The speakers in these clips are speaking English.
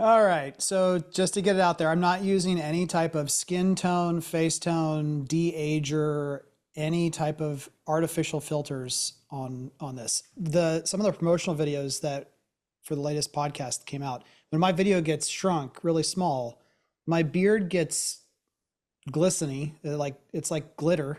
All right. So just to get it out there, I'm not using any type of skin tone, face tone, de-ager, any type of artificial filters on this. Some of the promotional videos that for the latest podcast came out, when my video gets shrunk really small, my beard gets glistening, like it's like glitter.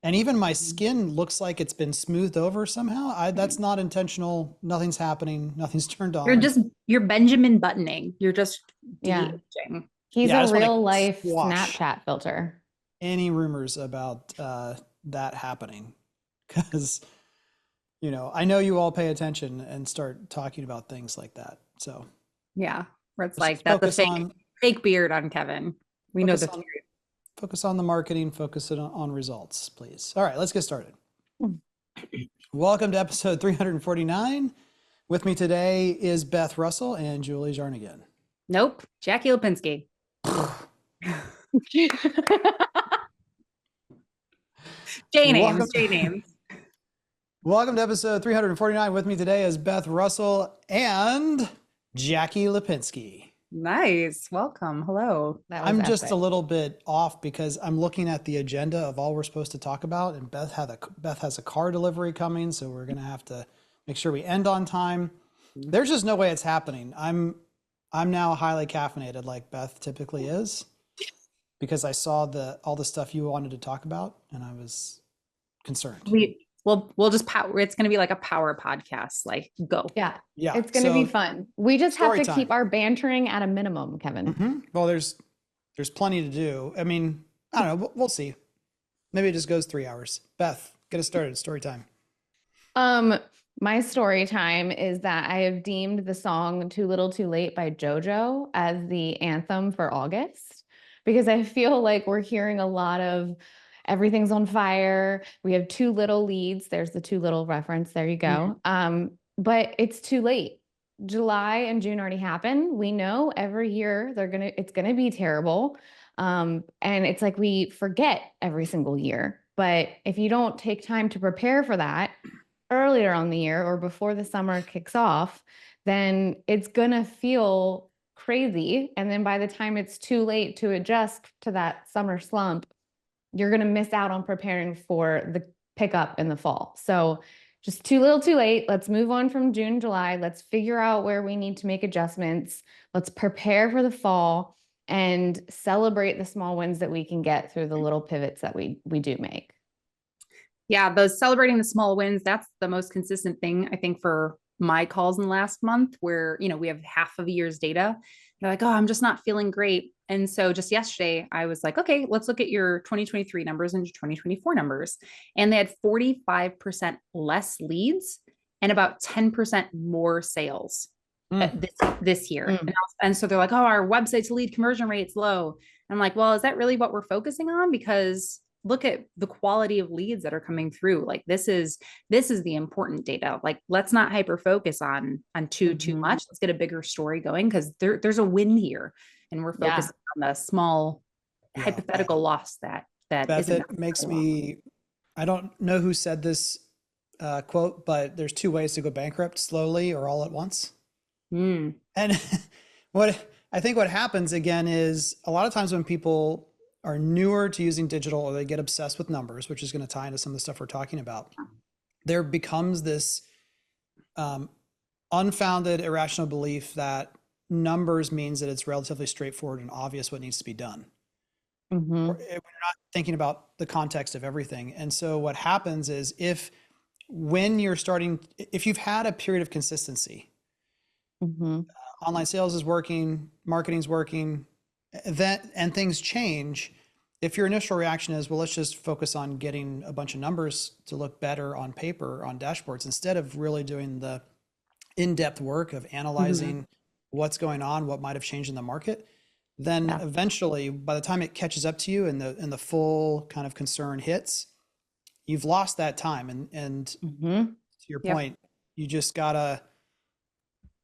And even my skin looks like it's been smoothed over somehow. That's not intentional. Nothing's happening. Nothing's turned You're on. just you're Benjamin buttoning. You're just Yeah. de-aging. He's Yeah, I a just want to real life squash Snapchat filter. any rumors about that happening because, I know you all pay attention and start talking about things like that. So Yeah. Where it's just like that's a focus on fake beard on Kevin. We know focus the on truth. focus on the marketing, focus it on results, please. All right, let's get started. Hmm. Welcome to episode 349. With me today is Beth Russell and Julie Jarnigan. Nope. Jackie Lipinski. J names. J names. Welcome to episode 349. With me today is Beth Russell and Jackie Lipinski. Nice. Welcome. Hello. I'm just a little bit off because I'm looking at the agenda of all we're supposed to talk about, and Beth has a car delivery coming, so we're gonna have to make sure we end on time. There's just no way it's happening. I'm now highly caffeinated, like Beth typically is, because I saw all the stuff you wanted to talk about, and I was concerned. We'll just power. It's going to be like a power podcast. Like go. Yeah. Yeah, It's going to be fun. We just have to keep our bantering at a minimum, Kevin. Mm-hmm. Well, there's plenty to do. I mean, I don't know. We'll see. Maybe it just goes 3 hours. Beth, get us started. Story time. My story time is that I have deemed the song Too Little Too Late by JoJo as the anthem for August, because I feel like we're hearing a lot of everything's on fire. We have too little leads. There's the too little reference. There you go. Mm-hmm. But it's too late. July and June already happened. We know every year it's gonna be terrible. And it's like we forget every single year. But if you don't take time to prepare for that earlier on the year or before the summer kicks off, then it's gonna feel crazy. And then by the time it's too late to adjust to that summer slump, you're going to miss out on preparing for the pickup in the fall. So just too little too late. Let's move on from June, July. Let's figure out where we need to make adjustments. Let's prepare for the fall and celebrate the small wins that we can get through the little pivots that we do make. Yeah, those celebrating the small wins, that's the most consistent thing, I think, for my calls in the last month where, we have half of a year's data. They're like, oh, I'm just not feeling great. And so just yesterday, I was like, okay, let's look at your 2023 numbers and your 2024 numbers. And they had 45% less leads and about 10% more sales this year. And so they're like, oh, our website's lead conversion rate's low. And I'm like, well, is that really what we're focusing on? Because look at the quality of leads that are coming through. Like this is the important data. Like, let's not hyper focus on too much. Let's get a bigger story going because there's a win here. And we're focusing on the small hypothetical loss that Beth, it makes me, I don't know who said this quote, but there's two ways to go bankrupt: slowly or all at once. And I think what happens again is a lot of times when people are newer to using digital or they get obsessed with numbers, which is going to tie into some of the stuff we're talking about, there becomes this unfounded, irrational belief that numbers means that it's relatively straightforward and obvious what needs to be done. Mm-hmm. We're not thinking about the context of everything. And so what happens is if you've had a period of consistency, online sales is working, marketing's working, and things change, if your initial reaction is, well, let's just focus on getting a bunch of numbers to look better on paper, on dashboards, instead of really doing the in-depth work of analyzing what's going on, what might have changed in the market, then eventually, by the time it catches up to you and the full kind of concern hits, you've lost that time. And to your point, you just gotta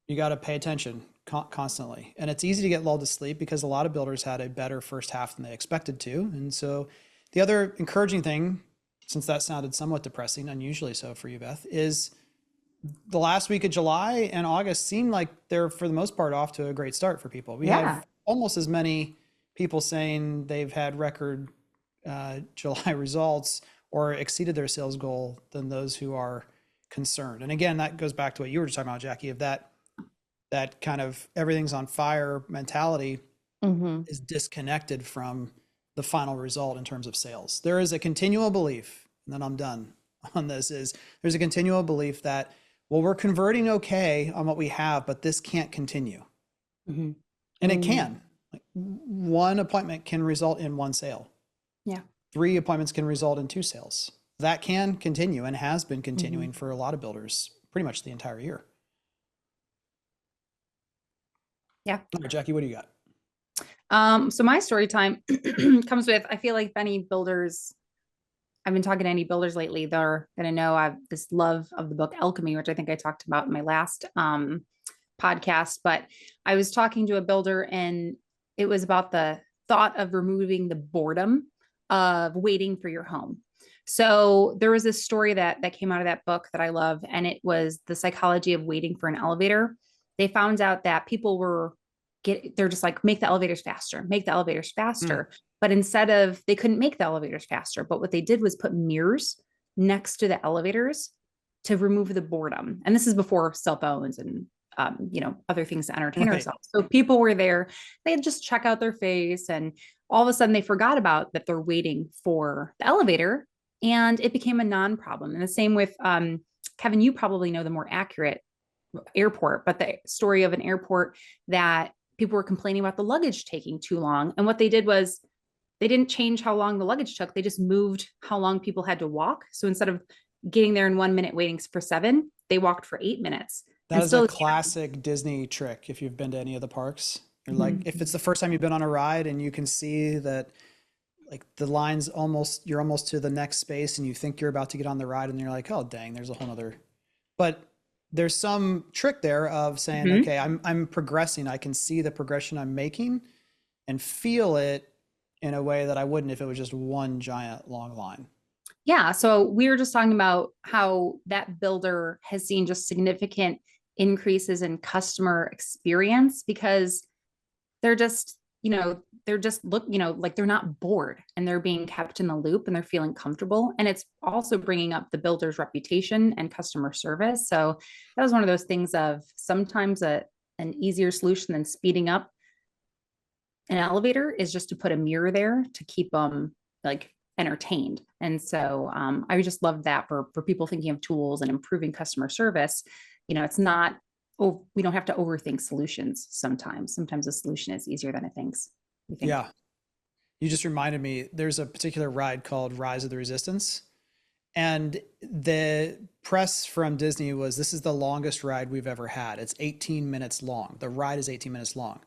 pay attention constantly. And it's easy to get lulled to sleep because a lot of builders had a better first half than they expected to. And so the other encouraging thing, since that sounded somewhat depressing, unusually so for you, Beth, is the last week of July and August seem like they're, for the most part, off to a great start for people. We Yeah. have almost as many people saying they've had record July results or exceeded their sales goal than those who are concerned. And again, that goes back to what you were just talking about, Jackie, of that kind of everything's on fire mentality is disconnected from the final result in terms of sales. There is a continual belief, and then I'm done on this, is there's a continual belief that, well, we're converting okay on what we have, but this can't continue. And it can. Like, one appointment can result in one sale. Yeah. 3 appointments can result in 2 sales. That can continue and has been continuing for a lot of builders pretty much the entire year. Yeah. All right, Jackie, what do you got? So my story time comes with, I feel like many builders, I've been talking to any builders lately, they're going to know I have this love of the book Alchemy, which I think I talked about in my last podcast. But I was talking to a builder and it was about the thought of removing the boredom of waiting for your home. So there was this story that came out of that book that I love, and it was the psychology of waiting for an elevator. They found out that people were they're just like, make the elevators faster, make the elevators faster. But instead of, they couldn't make the elevators faster. But what they did was put mirrors next to the elevators to remove the boredom. And this is before cell phones and, other things to entertain ourselves. So people were there, they'd just check out their face, and all of a sudden they forgot about that they're waiting for the elevator, and it became a non-problem. And the same with, Kevin, you probably know the more accurate airport, but the story of an airport that people were complaining about the luggage taking too long. And what they did was they didn't change how long the luggage took. They just moved how long people had to walk. So instead of getting there in 1 minute, waiting for 7, they walked for 8 minutes. That is a classic Disney trick. If you've been to any of the parks, you're like, if it's the first time you've been on a ride and you can see that like the line's you're almost to the next space and you think you're about to get on the ride and you're like, oh, dang, there's a whole nother, but there's some trick there of saying, okay, I'm progressing. I can see the progression I'm making and feel it in a way that I wouldn't if it was just one giant long line. Yeah. So we were just talking about how that builder has seen just significant increases in customer experience because they're just, like they're not bored and they're being kept in the loop and they're feeling comfortable. And it's also bringing up the builder's reputation and customer service. So that was one of those things of sometimes an easier solution than speeding up an elevator is just to put a mirror there to keep them like entertained. And so I just love that for people thinking of tools and improving customer service. It's not, we don't have to overthink solutions sometimes. Sometimes a solution is easier than it thinks. Yeah. You just reminded me, there's a particular ride called Rise of the Resistance. And the press from Disney was, this is the longest ride we've ever had. It's 18 minutes long. The ride is 18 minutes long.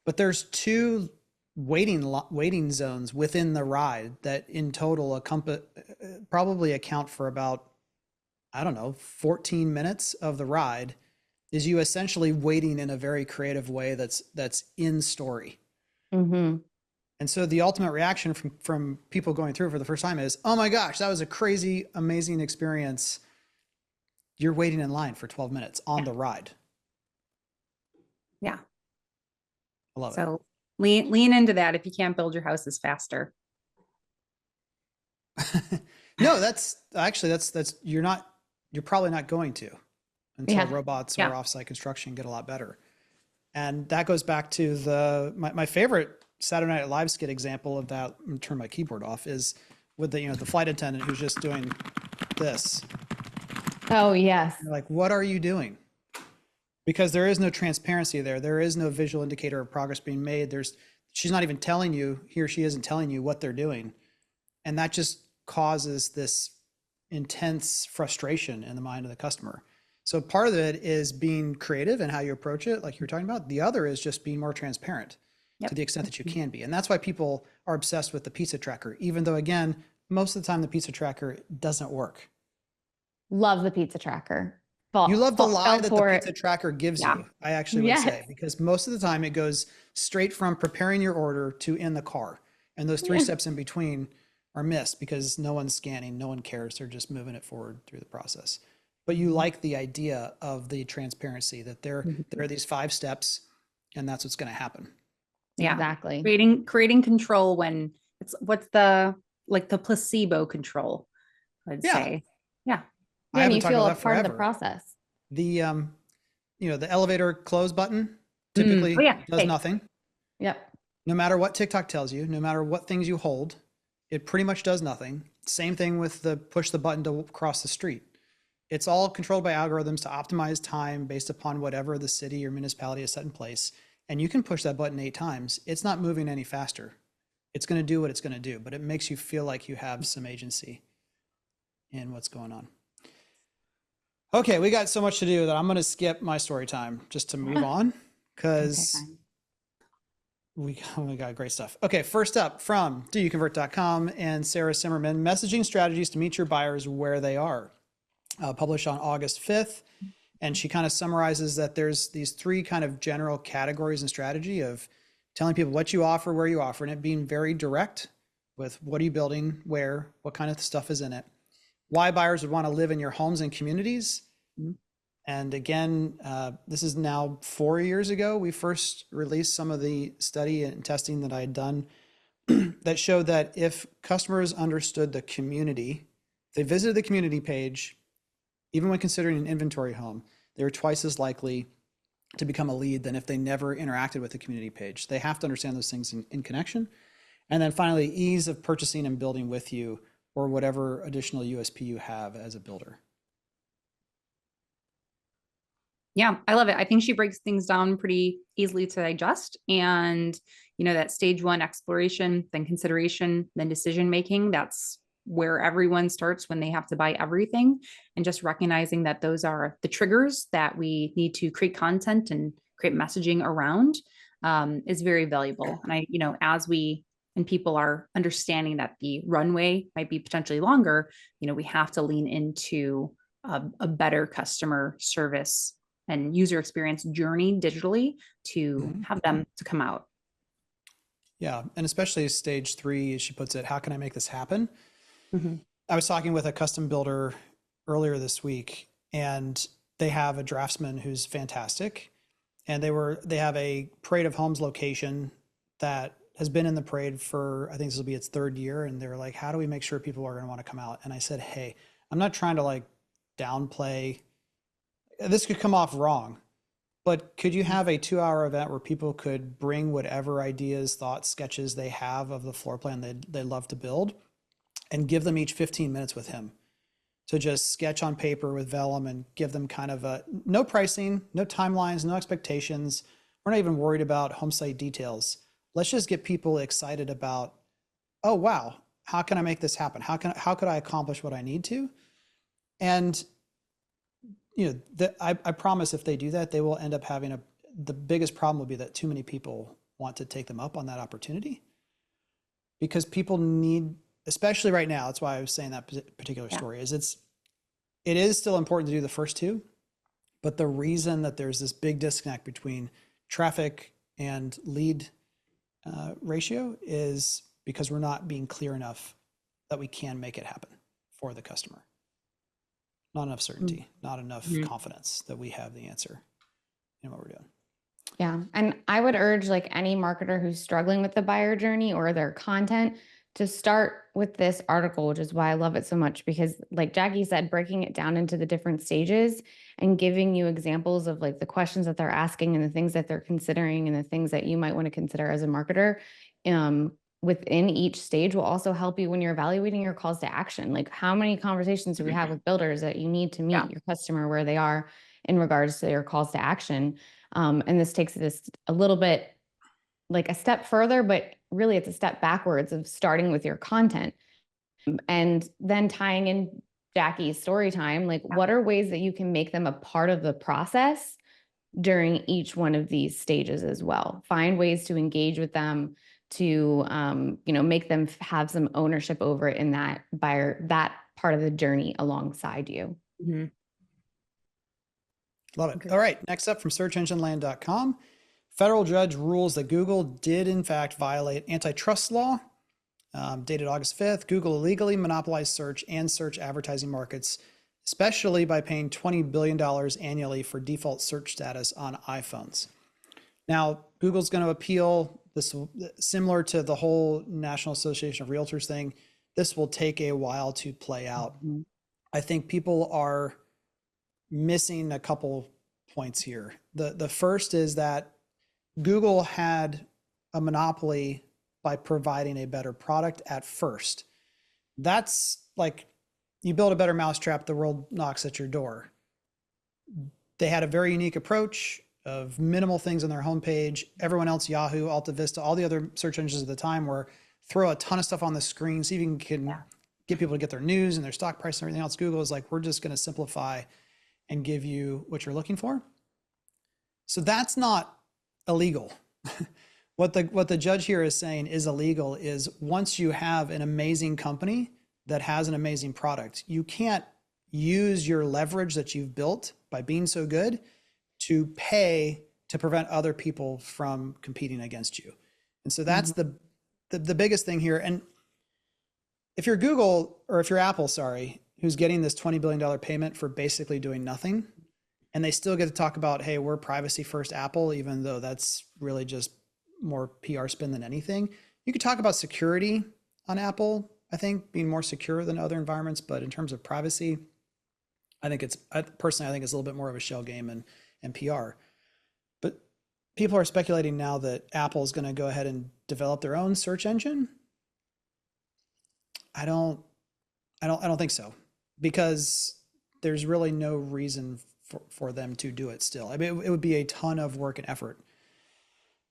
But there's 2 waiting zones within the ride that in total probably account for about, 14 minutes of the ride is you essentially waiting in a very creative way that's in story. And so the ultimate reaction from people going through it for the first time is, oh my gosh, that was a crazy, amazing experience. You're waiting in line for 12 minutes on the ride. Yeah. I love it. So lean into that if you can't build your houses faster. No, that's you're probably not going to until robots or offsite construction get a lot better. And that goes back to my favorite Saturday Night Live skit example of that. I'm gonna turn my keyboard off. Is with the flight attendant who's just doing this. Oh yes. You're like, what are you doing? Because there is no transparency there. There is no visual indicator of progress being made. She's not even telling you, he or she isn't telling you what they're doing, and that just causes this intense frustration in the mind of the customer. So part of it is being creative in how you approach it, like you were talking about. The other is just being more transparent to the extent that you can be. And that's why people are obsessed with the pizza tracker, even though, again, most of the time the pizza tracker doesn't work. Love the pizza tracker. You love the lie that the pizza tracker gives you, I actually would say, because most of the time it goes straight from preparing your order to in the car. And those 3 steps in between are missed because no one's scanning, no one cares. They're just moving it forward through the process. but you like the idea of the transparency that there Mhm. are these 5 steps and that's what's going to happen. Yeah. Exactly. Creating control when it's what's the like the placebo control, I'd Yeah. say. Yeah. I Yeah, and haven't you talked about feel a that part of the forever. process. The the elevator close button typically Oh yeah. does Hey. nothing. Yep. No matter what TikTok tells you, no matter what things you hold, it pretty much does nothing. Same thing with the push the button to cross the street. It's all controlled by algorithms to optimize time based upon whatever the city or municipality has set in place. And you can push that button 8 times. It's not moving any faster. It's going to do what it's going to do, but it makes you feel like you have some agency in what's going on. Okay, we got so much to do that I'm going to skip my story time just to move on because we got great stuff. Okay, first up from doyouconvert.com and Sarah Simmerman, messaging strategies to meet your buyers where they are. Published on August 5th. And she kind of summarizes that there's these 3 kind of general categories and strategy of telling people what you offer, where you offer, and it being very direct with what are you building, where, what kind of stuff is in it, why buyers would want to live in your homes and communities. And again, this is now 4 years ago. We first released some of the study and testing that I had done that showed that if customers understood the community, they visited the community page, even when considering an inventory home, they were twice as likely to become a lead than if they never interacted with the community page. They have to understand those things in connection. And then finally, ease of purchasing and building with you or whatever additional USP you have as a builder. Yeah, I love it. I think she breaks things down pretty easily to digest. And, that stage 1 exploration, then consideration, then decision making, that's where everyone starts when they have to buy everything. And just recognizing that those are the triggers that we need to create content and create messaging around is very valuable. And as we and people are understanding that the runway might be potentially longer, we have to lean into a better customer service and user experience journey digitally to have them to come out. Yeah. And especially stage 3, as she puts it, how can I make this happen? I was talking with a custom builder earlier this week, and they have a draftsman who's fantastic. And they have a Parade of Homes location that has been in the parade for, I think this will be its 3rd year. And they were like, how do we make sure people are going to want to come out? And I said, hey, I'm not trying to downplay. This could come off wrong, but could you have a 2-hour event where people could bring whatever ideas, thoughts, sketches they have of the floor plan they love to build and give them each 15 minutes with him to just sketch on paper with vellum and give them kind of no pricing, no timelines, no expectations. We're not even worried about home site details. Let's just get people excited about, oh, wow, how can I make this happen? How could I accomplish what I need to? And I promise if they do that, they will end up having the biggest problem will be that too many people want to take them up on that opportunity because people need, especially right now, that's why I was saying that particular story is it is still important to do the first 2, but the reason that there's this big disconnect between traffic and lead ratio is because we're not being clear enough that we can make it happen for the customer. Not enough certainty, not enough confidence that we have the answer in what we're doing. Yeah. And I would urge any marketer who's struggling with the buyer journey or their content to start with this article, which is why I love it so much, because like Jackie said, breaking it down into the different stages and giving you examples of the questions that they're asking and the things that they're considering and the things that you might want to consider as a marketer within each stage will also help you when you're evaluating your calls to action. How many conversations do we have with builders that you need to meet your customer where they are in regards to their calls to action? And this takes this a little bit a step further, but really it's a step backwards of starting with your content and then tying in Jackie's story time. What are ways that you can make them a part of the process during each one of these stages as well? Find ways to engage with them, to make them have some ownership over it in that part of the journey alongside you. Love it. Okay. All right. Next up from searchengineland.com. Federal judge rules that Google did in fact violate antitrust law. Dated August 5th, Google illegally monopolized search and search advertising markets especially by paying $20 billion annually for default search status on iPhones. Now, Google's going to appeal this, similar to the whole National Association of Realtors thing. This will take a while to play out. Mhm. I think people are missing a couple points here. The first is that Google had a monopoly by providing a better product at first. That's like, you build a better mousetrap, the world knocks at your door. They had a very unique approach of minimal things on their homepage. Everyone else, Yahoo, Alta Vista, all the other search engines at the time were throw a ton of stuff on the screen so you can get people to get their news and their stock price and everything else. Google is like, we're just going to simplify and give you what you're looking for. So that's not illegal. What the judge here is saying is illegal is once you have an amazing company that has an amazing product, you can't use your leverage that you've built by being so good to pay to prevent other people from competing against you. And so that's the biggest thing here. And if you're Google, or if you're Apple, sorry, who's getting this $20 billion payment for basically doing nothing, and they still get to talk about, hey, we're privacy first Apple, even though that's really just more PR spin than anything. You could talk about security on Apple, I think, being more secure than other environments, but in terms of privacy, personally, I think it's a little bit more of a shell game and PR. But people are speculating now that Apple is going to go ahead and develop their own search engine. I don't think so, because there's really no reason for them to do it still. I mean, it would be a ton of work and effort.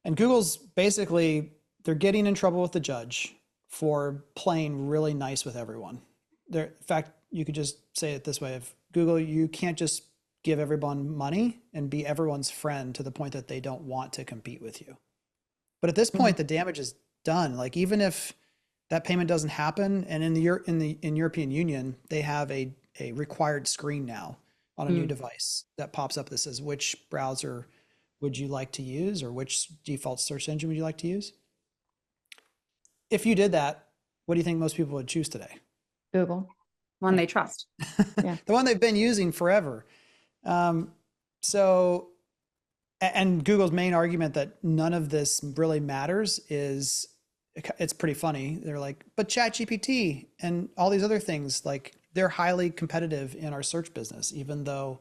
And Google's basically, they're getting in trouble with the judge for playing really nice with everyone. In fact, you could just say it this way: if Google, you can't just give everyone money and be everyone's friend to the point that they don't want to compete with you. But at this point, the damage is done. Like, even if that payment doesn't happen, and in European Union, they have a required screen now on a new device that pops up that says, which browser would you like to use, or which default search engine would you like to use? If you did that, what do you think most people would choose today? Google. One they trust. Yeah. The one they've been using forever. So, and Google's main argument that none of this really matters is, it's pretty funny. They're like, but ChatGPT and all these other things, like, they're highly competitive in our search business, even though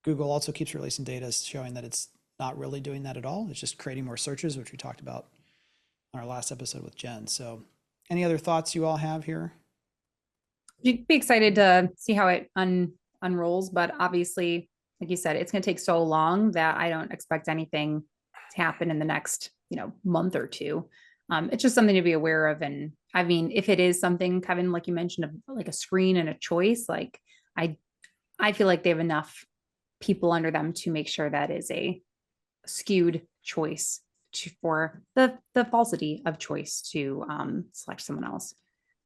Google also keeps releasing data showing that it's not really doing that at all. It's just creating more searches, which we talked about on our last episode with Jen. So any other thoughts you all have here? You'd be excited to see how it unrolls, but obviously, like you said, it's going to take so long that I don't expect anything to happen in the next, month or two. It's just something to be aware of. And I mean, if it is something, Kevin, like you mentioned, like a screen and a choice, like I feel like they have enough people under them to make sure that is a skewed choice for the falsity of choice to select someone else.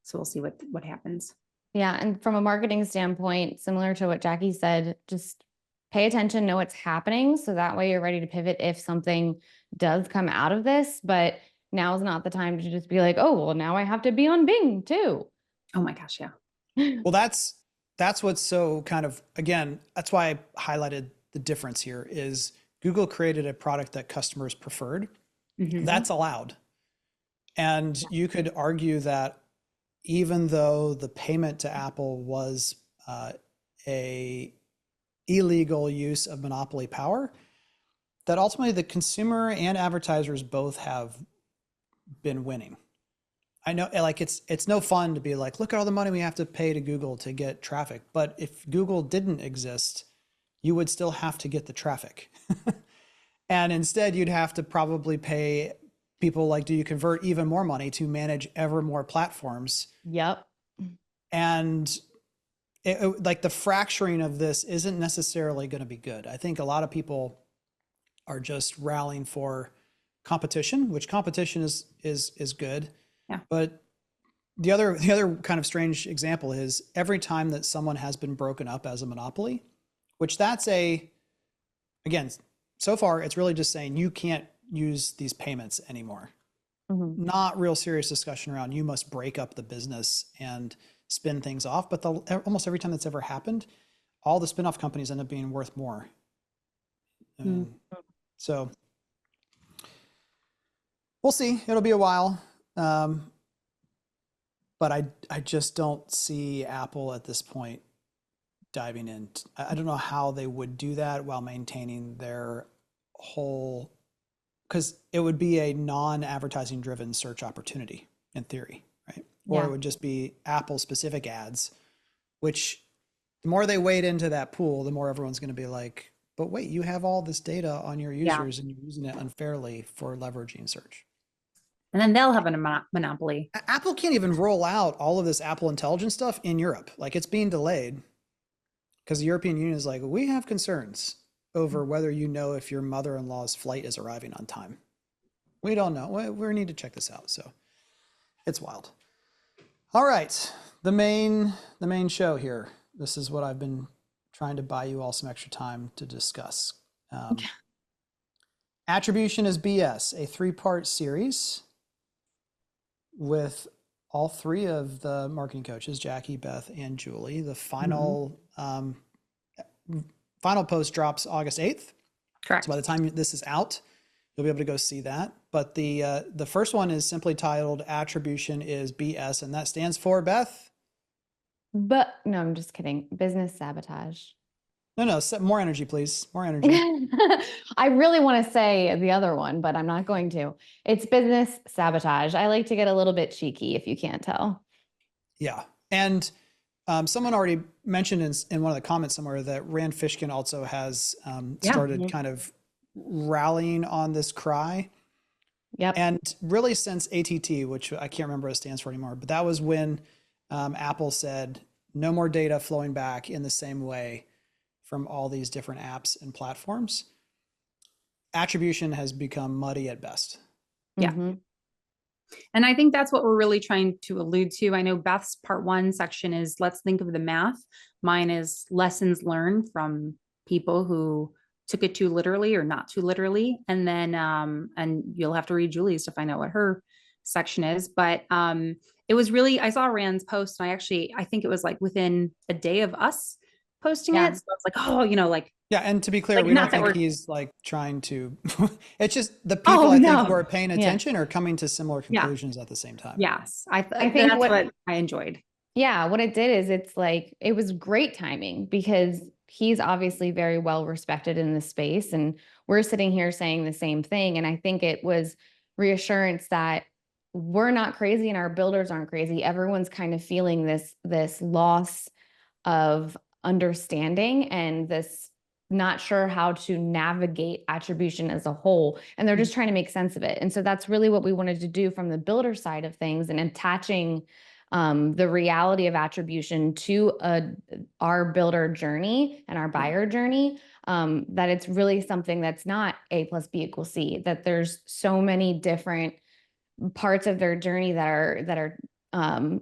So we'll see what happens. Yeah. And from a marketing standpoint, similar to what Jackie said, just pay attention, know what's happening. So that way you're ready to pivot if something does come out of this. But now is not the time to just be like, oh, well, now I have to be on Bing too. Oh my gosh. Yeah. Well, that's what's so kind of, again, that's why I highlighted the difference here is Google created a product that customers preferred. That's allowed. And you could argue that even though the payment to Apple was a illegal use of monopoly power, that ultimately the consumer and advertisers both have been winning. I know, like, it's no fun to be like, look at all the money we have to pay to Google to get traffic. But if Google didn't exist, you would still have to get the traffic. And instead, you'd have to probably pay people like, do you convert even more money to manage ever more platforms? Yep. And like, the fracturing of this isn't necessarily going to be good. I think a lot of people are just rallying for competition, which competition is good. Yeah. But the other kind of strange example is every time that someone has been broken up as a monopoly, which again, so far, it's really just saying you can't use these payments anymore. Not real serious discussion around you must break up the business and spin things off. But almost every time that's ever happened, all the spinoff companies end up being worth more. So we'll see. It'll be a while. But I just don't see Apple at this point diving in. I don't know how they would do that while maintaining their whole, because it would be a non-advertising driven search opportunity in theory, right? Or it would just be Apple specific ads, which the more they wade into that pool, the more everyone's going to be like, but wait, you have all this data on your users and you're using it unfairly for leveraging search. And then they'll have a monopoly. Apple can't even roll out all of this Apple Intelligence stuff in Europe. Like, it's being delayed because the European Union is like, we have concerns over whether you know if your mother-in-law's flight is arriving on time. We don't know. We need to check this out. So it's wild. All right. The main show here. This is what I've been trying to buy you all some extra time to discuss. Attribution is BS, a 3-part series with all 3 of the marketing coaches, Jackie, Beth, and Julie. The final final post drops August 8th. Correct. So by the time this is out, you'll be able to go see that. But the first one is simply titled Attribution is BS, and that stands for, Beth? But no, I'm just kidding. Business sabotage. No, more energy, please. More energy. I really want to say the other one, but I'm not going to. It's business sabotage. I like to get a little bit cheeky, if you can't tell. Yeah. And someone already mentioned in one of the comments somewhere that Rand Fishkin also has started kind of rallying on this cry. Yep. And really since ATT, which I can't remember what it stands for anymore, but that was when Apple said no more data flowing back in the same way from all these different apps and platforms. Attribution has become muddy at best. Yeah. And I think that's what we're really trying to allude to. I know Beth's part 1 section is let's think of the math. Mine is lessons learned from people who took it too literally or not too literally. And then, and you'll have to read Julie's to find out what her section is. But it was really, I saw Rand's post and I think it was like within a day of us posting it. So I was like, oh, like. Yeah. And to be clear, like, we don't think he's like trying to, it's just the people think who are paying attention are coming to similar conclusions at the same time. Yes. I think that's what I enjoyed. Yeah. What it did is it's like, it was great timing because he's obviously very well respected in the space. And we're sitting here saying the same thing. And I think it was reassurance that we're not crazy and our builders aren't crazy. Everyone's kind of feeling this loss of understanding and this not sure how to navigate attribution as a whole. And they're just trying to make sense of it. And so that's really what we wanted to do from the builder side of things and attaching the reality of attribution to our builder journey and our buyer journey, that it's really something that's not A plus B equals C, that there's so many different parts of their journey that are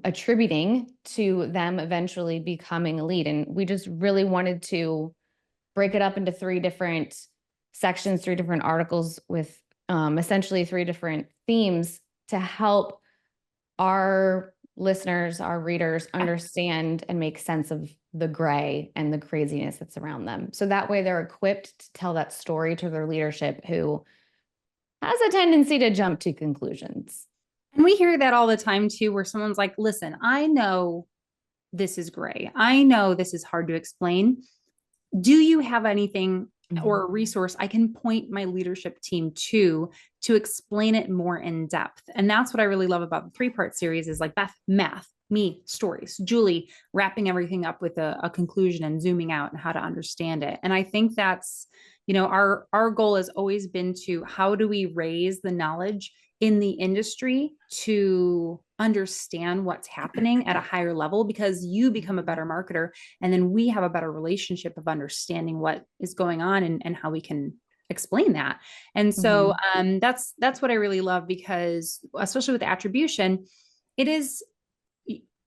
attributing to them eventually becoming a lead. And we just really wanted to break it up into 3 different sections, 3 different articles with essentially 3 different themes to help our listeners, our readers understand and make sense of the gray and the craziness that's around them. So that way they're equipped to tell that story to their leadership who has a tendency to jump to conclusions. And we hear that all the time too, where someone's like, listen, I know this is gray. I know this is hard to explain. Do you have anything or a resource I can point my leadership team to explain it more in depth? And that's what I really love about the 3-part series is like Beth, math, me, stories, Julie, wrapping everything up with a conclusion and zooming out and how to understand it. And I think that's, our goal has always been to how do we raise the knowledge in the industry to understand what's happening at a higher level, because you become a better marketer and then we have a better relationship of understanding what is going on and how we can explain that. And so that's what I really love, because especially with attribution, it is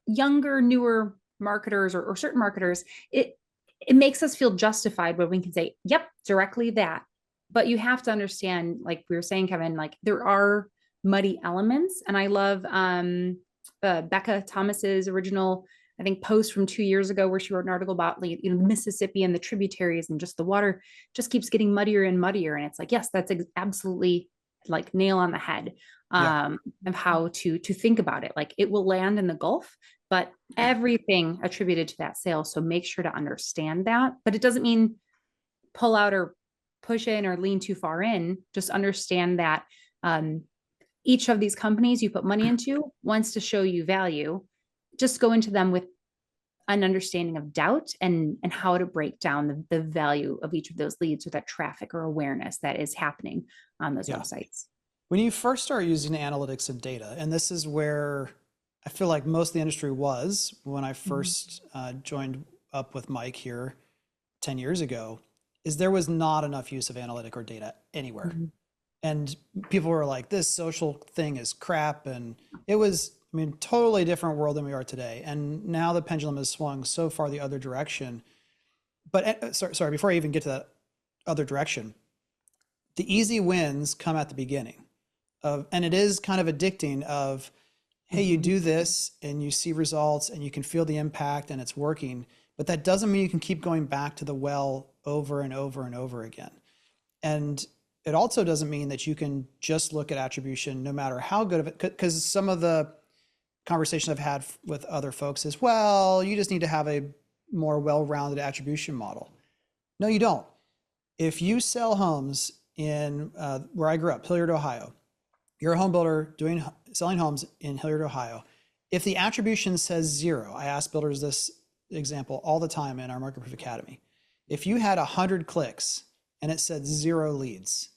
younger, newer marketers or certain marketers, it makes us feel justified when we can say, yep, directly that. But you have to understand, like we were saying, Kevin, like there are muddy elements. And I love Becca Thomas's original I think, post from 2 years ago where she wrote an article about, like, Mississippi and the tributaries, and just the water just keeps getting muddier and muddier. And it's like, yes, that's absolutely like nail on the head of how to think about it. Like, it will land in the Gulf, but everything attributed to that sale. So make sure to understand that. But it doesn't mean pull out or push in or lean too far in. Just understand that each of these companies you put money into wants to show you value. Just go into them with an understanding of doubt and how to break down the value of each of those leads, or that traffic or awareness that is happening on those websites. When you first start using analytics and data, and this is where I feel like most of the industry was when I first joined up with Mike here 10 years ago, is there was not enough use of analytic or data anywhere. And people were like, this social thing is crap. And it was, I mean, totally different world than we are today. And now the pendulum has swung so far the other direction. But sorry, before I even get to that other direction, the easy wins come at the beginning of, and it is kind of addicting of, hey, you do this and you see results and you can feel the impact and it's working, but that doesn't mean you can keep going back to the well over and over and over again. And it also doesn't mean that you can just look at attribution no matter how good of it, because some of the conversations I've had with other folks is, well, you just need to have a more well-rounded attribution model. No, you don't. If you sell homes in where I grew up, Hilliard, Ohio, you're a home builder selling homes in Hilliard, Ohio. If the attribution says 0, I ask builders this example all the time in our Market Proof Academy. If you had 100 clicks and it said 0 leads,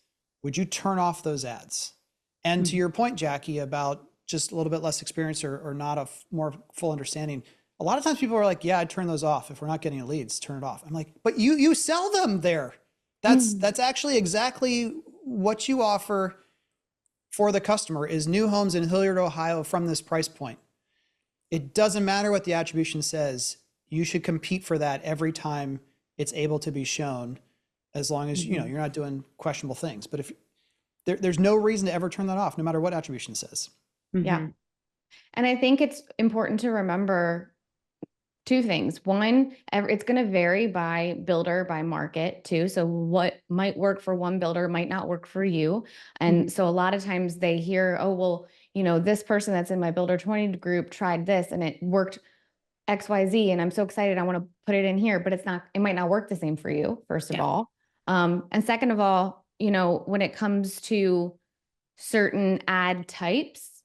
would you turn off those ads? And to your point, Jackie, about just a little bit less experience or not a more full understanding, a lot of times people are like, yeah, I'd turn those off. If we're not getting leads, turn it off. I'm like, but you sell them there. That's actually exactly what you offer for the customer, is new homes in Hilliard, Ohio from this price point. It doesn't matter what the attribution says. You should compete for that every time it's able to be shown, as long as you're not doing questionable things. But if there's no reason to ever turn that off, no matter what attribution says. Yeah. And I think it's important to remember 2 things. One, it's going to vary by builder, by market too. So what might work for one builder might not work for you. And so a lot of times they hear, oh, well, this person that's in my Builder 20 group tried this and it worked XYZ. And I'm so excited. I want to put it in here, but it might not work the same for you, first of all. And second of all, when it comes to certain ad types,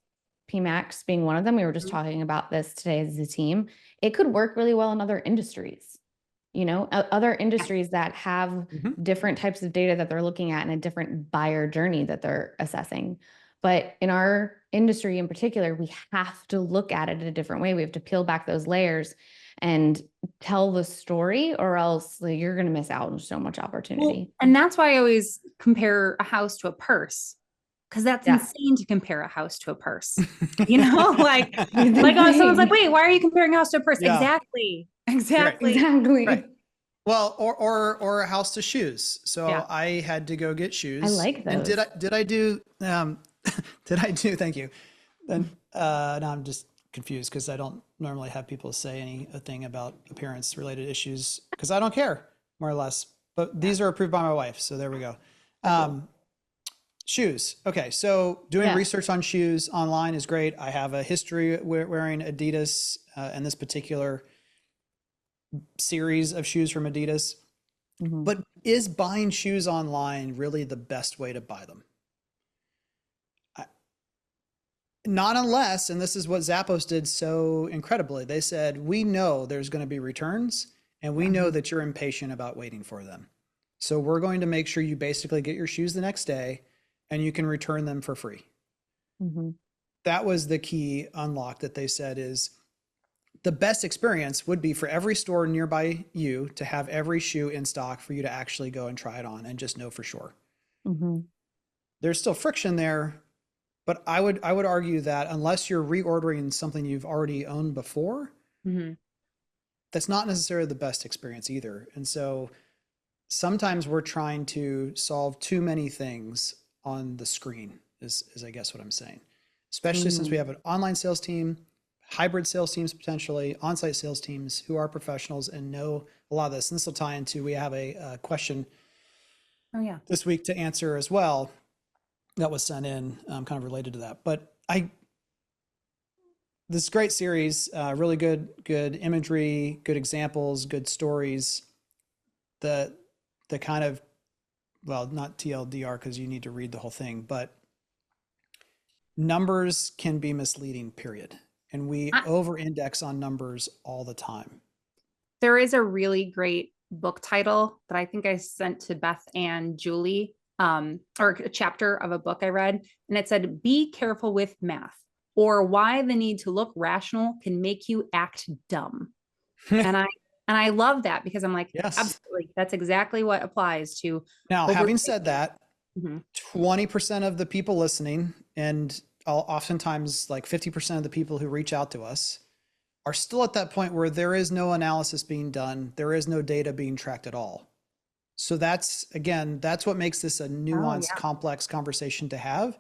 PMAX being one of them, we were just talking about this today as a team, it could work really well in other industries, other industries that have different types of data that they're looking at and a different buyer journey that they're assessing. But in our industry in particular, we have to look at it in a different way. We have to peel back those layers and tell the story, or else you're going to miss out on so much opportunity. Well, and that's why I always compare a house to a purse. Because that's insane to compare a house to a purse, like someone's like, wait, why are you comparing a house to a purse? Yeah. Exactly. Right. Well, or a house to shoes. So I had to go get shoes. I like those. And did I do, thank you. Then now I'm just confused because I don't normally have people say anything about appearance related issues because I don't care, more or less. But these are approved by my wife. So there we go. Shoes. Okay. So doing research on shoes online is great. I have a history wearing Adidas and this particular series of shoes from Adidas. But is buying shoes online really the best way to buy them? Not unless, and this is what Zappos did so incredibly. They said, we know there's going to be returns and we know that you're impatient about waiting for them. So we're going to make sure you basically get your shoes the next day and you can return them for free. That was the key unlock that they said is the best experience would be for every store nearby you to have every shoe in stock for you to actually go and try it on and just know for sure. There's still friction there, but I would argue that unless you're reordering something you've already owned before, that's not necessarily the best experience either. And so sometimes we're trying to solve too many things on the screen is I guess what I'm saying, especially since we have an online sales team, hybrid sales teams, potentially on-site sales teams who are professionals and know a lot of this. And this will tie into, we have a question this week to answer as well that was sent in, kind of related to that. But this great series, really good imagery, good examples, good stories. The kind of, well, not TLDR because you need to read the whole thing, but numbers can be misleading, period. And we over-index on numbers all the time. There is a really great book title that I think I sent to Beth and Julie, or a chapter of a book I read, and it said, "Be careful with math, or why the need to look rational can make you act dumb." and I love that because I'm like, yes, absolutely, that's exactly what applies to. Now, having said that, 20% of the people listening, and oftentimes like 50% of the people who reach out to us, are still at that point where there is no analysis being done. There is no data being tracked at all. So that's what makes this a nuanced, complex conversation to have,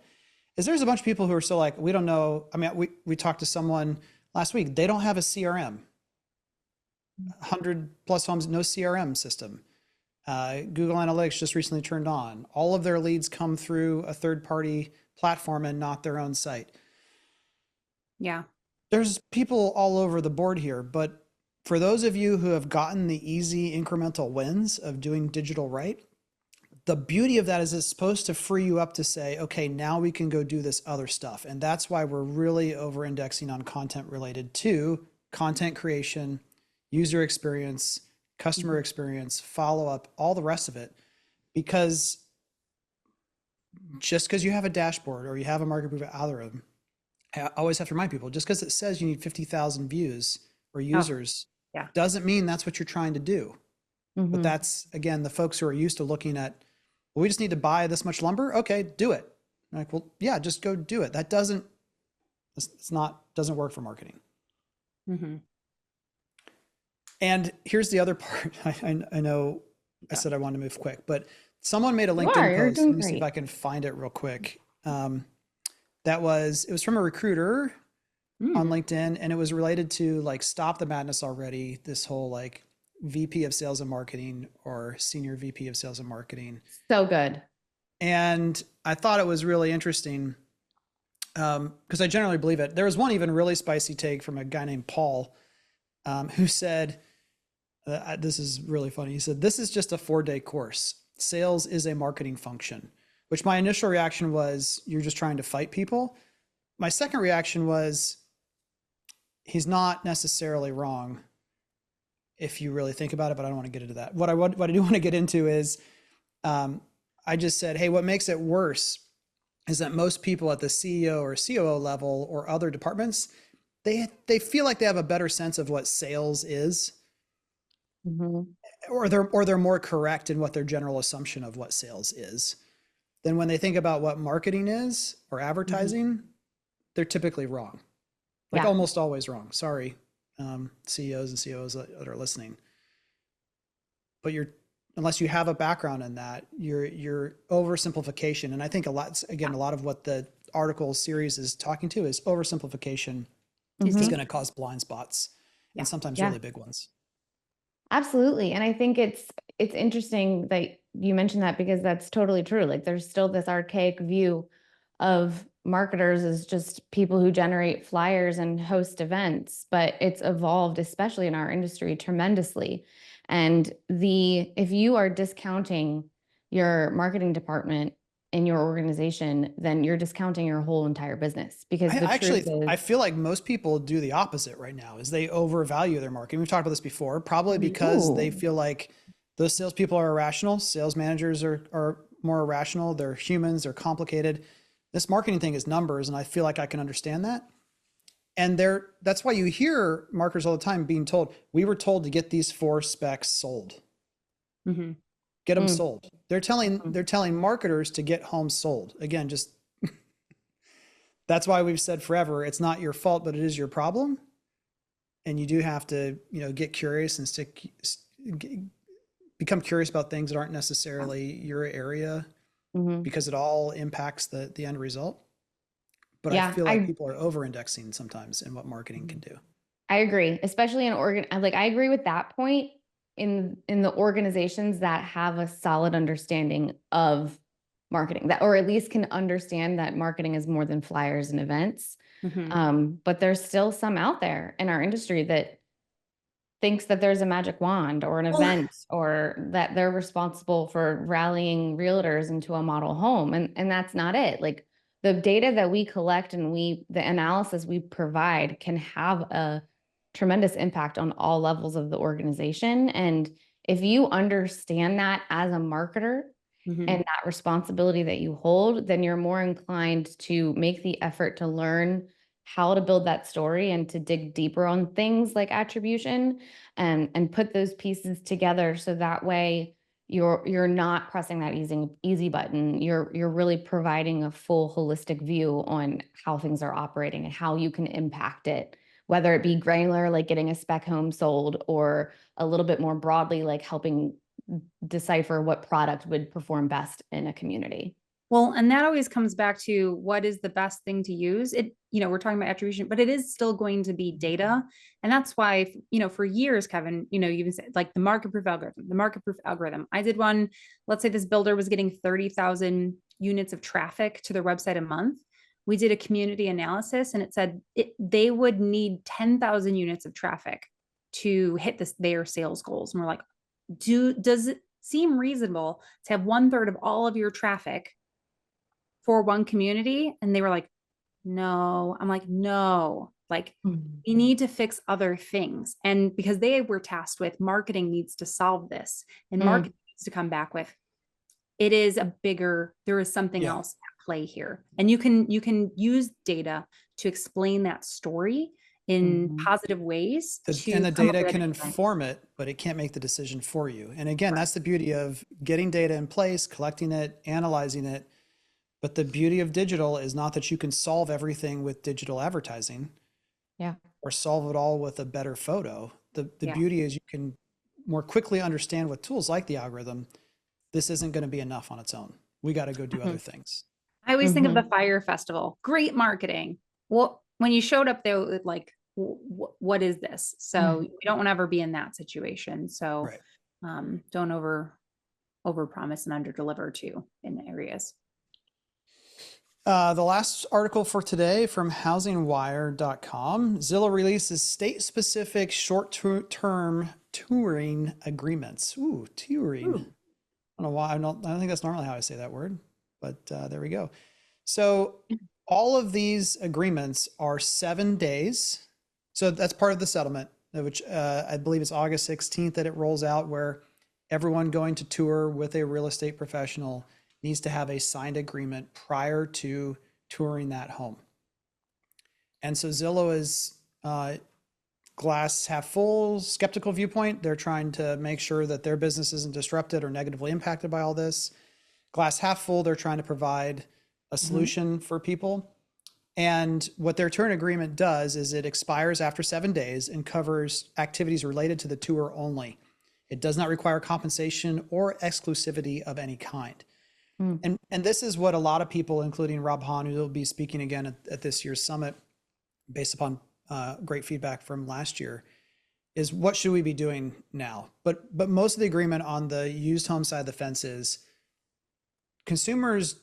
is there's a bunch of people who are still like, we don't know. I mean, we talked to someone last week. They don't have a CRM. 100 plus homes, no CRM system. Google Analytics just recently turned on. All of their leads come through a third-party platform and not their own site. Yeah. There's people all over the board here, but for those of you who have gotten the easy incremental wins of doing digital right, the beauty of that is it's supposed to free you up to say, okay, now we can go do this other stuff. And that's why we're really over-indexing on content related to content creation, user experience, customer experience, follow-up, all the rest of it. Because just because you have a dashboard or you have a market proof algorithm, I always have to remind people, just because it says you need 50,000 views or users doesn't mean that's what you're trying to do. But that's, again, the folks who are used to looking at, well, we just need to buy this much lumber. Okay, do it. I'm like, well, yeah, just go do it. That doesn't work for marketing. And here's the other part. I know I said I wanted to move quick, but someone made a LinkedIn post. Let me see if I can find it real quick. It was from a recruiter on LinkedIn, and it was related to like, stop the madness already. This whole like VP of sales and marketing or senior VP of sales and marketing. So good. And I thought it was really interesting because I generally believe it. There was one even really spicy take from a guy named Paul who said, this is really funny. He said, "This is just a 4-day course. Sales is a marketing function," which my initial reaction was, you're just trying to fight people. My second reaction was, he's not necessarily wrong if you really think about it, but I don't want to get into that. What I do want to get into is, I just said, hey, what makes it worse is that most people at the CEO or COO level or other departments, they feel like they have a better sense of what sales is, or they're more correct in what their general assumption of what sales is. Then when they think about what marketing is or advertising, they're typically wrong. Like almost always wrong. Sorry, CEOs and COOs that are listening. But unless you have a background in that, you're oversimplification. And I think a lot of what the article series is talking to is oversimplification is going to cause blind spots and sometimes really big ones. Absolutely. And I think it's interesting that you mentioned that, because that's totally true. Like, there's still this archaic view of marketers as just people who generate flyers and host events, but it's evolved, especially in our industry, tremendously. And if you are discounting your marketing department in your organization, then you're discounting your whole entire business. Because I feel like most people do the opposite right now, is they overvalue their marketing. We've talked about this before, probably because they feel like those salespeople are irrational. Sales managers are more irrational. They're humans. They're complicated. This marketing thing is numbers, and I feel like I can understand that. And that's why you hear marketers all the time being told, we were told to get these 4 specs sold. Get them sold. They're telling marketers to get homes sold. Again, just that's why we've said forever, it's not your fault, but it is your problem. And you do have to, get curious and become curious about things that aren't necessarily your area, because it all impacts the end result. but I Yeah, feel like people are over indexing sometimes in what marketing can do. I agree, especially in I agree with that point in the organizations that have a solid understanding of marketing, that or at least can understand that marketing is more than flyers and events. But there's still some out there in our industry that thinks that there's a magic wand or an event or that they're responsible for rallying realtors into a model home. And that's not it. Like the data that we collect and the analysis we provide can have a tremendous impact on all levels of the organization. And if you understand that as a marketer and that responsibility that you hold, then you're more inclined to make the effort to learn how to build that story and to dig deeper on things like attribution and put those pieces together. So that way you're not pressing that easy button. You're really providing a full holistic view on how things are operating and how you can impact it, whether it be granular, like getting a spec home sold, or a little bit more broadly, like helping decipher what product would perform best in a community. Well, and that always comes back to what is the best thing to use. We're talking about attribution, but it is still going to be data. And that's why, for years, Kevin, you even said like the market proof algorithm. I did one, let's say this builder was getting 30,000 units of traffic to their website a month. We did a community analysis and it said they would need 10,000 units of traffic to hit their sales goals. And we're like, does it seem reasonable to have 1/3 of all of your traffic for one community? And they were like, no. I'm like, no, like we need to fix other things. And because they were tasked with marketing needs to solve this, and marketing needs to come back with, there is something else at play here. And you can use data to explain that story in positive ways. And the data can inform it, but it can't make the decision for you. And again, that's the beauty of getting data in place, collecting it, analyzing it. But the beauty of digital is not that you can solve everything with digital advertising, or solve it all with a better photo. The beauty is you can more quickly understand with tools like the algorithm, this isn't going to be enough on its own. We got to go do other things. I always think of the fire festival, great marketing. Well, when you showed up there, like, what is this? So we don't want to ever be in that situation. So don't over promise and under deliver too in the areas. The last article for today from housingwire.com, Zillow releases state-specific short-term touring agreements. Ooh, touring. I don't know why. I don't think that's normally how I say that word, but there we go. So all of these agreements are 7 days. So that's part of the settlement, which I believe it's August 16th that it rolls out, where everyone going to tour with a real estate professional needs to have a signed agreement prior to touring that home. And so Zillow is glass half full, skeptical viewpoint. They're trying to make sure that their business isn't disrupted or negatively impacted by all this. Glass half full, they're trying to provide a solution for people. And what their tour agreement does is it expires after 7 days and covers activities related to the tour only. It does not require compensation or exclusivity of any kind. And this is what a lot of people, including Rob Hahn, who will be speaking again at this year's summit, based upon great feedback from last year, is what should we be doing now? But most of the agreement on the used home side of the fence is consumers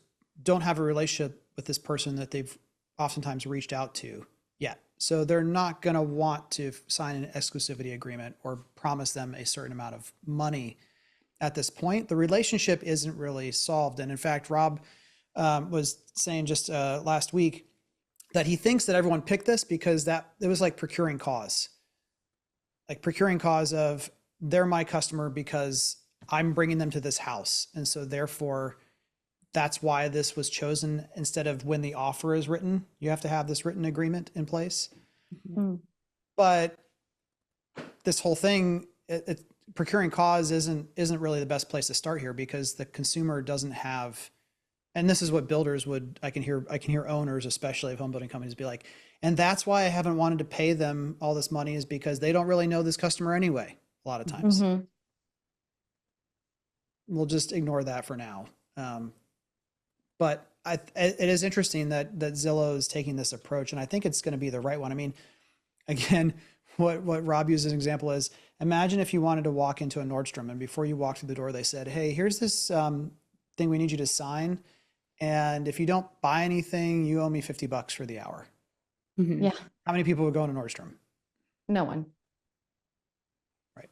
don't have a relationship with this person that they've oftentimes reached out to yet. So they're not going to want to sign an exclusivity agreement or promise them a certain amount of money. At this point, the relationship isn't really solved. And in fact, Rob was saying just last week that he thinks that everyone picked this because it was like procuring cause of they're my customer because I'm bringing them to this house. And so therefore, that's why this was chosen instead of when the offer is written. You have to have this written agreement in place. But this whole thing, procuring cause isn't really the best place to start here, because the consumer doesn't have, and this is what builders I can hear owners, especially of home building companies, be like, and that's why I haven't wanted to pay them all this money, is because they don't really know this customer anyway, a lot of times. We'll just ignore that for now. But it is interesting that Zillow is taking this approach, and I think it's going to be the right one. I mean, again, what Rob used as an example is, imagine if you wanted to walk into a Nordstrom, and before you walk through the door, they said, "Hey, here's this thing we need you to sign, and if you don't buy anything, you owe me $50 for the hour." Mhm. Yeah, How many people would go into Nordstrom? no one. Right.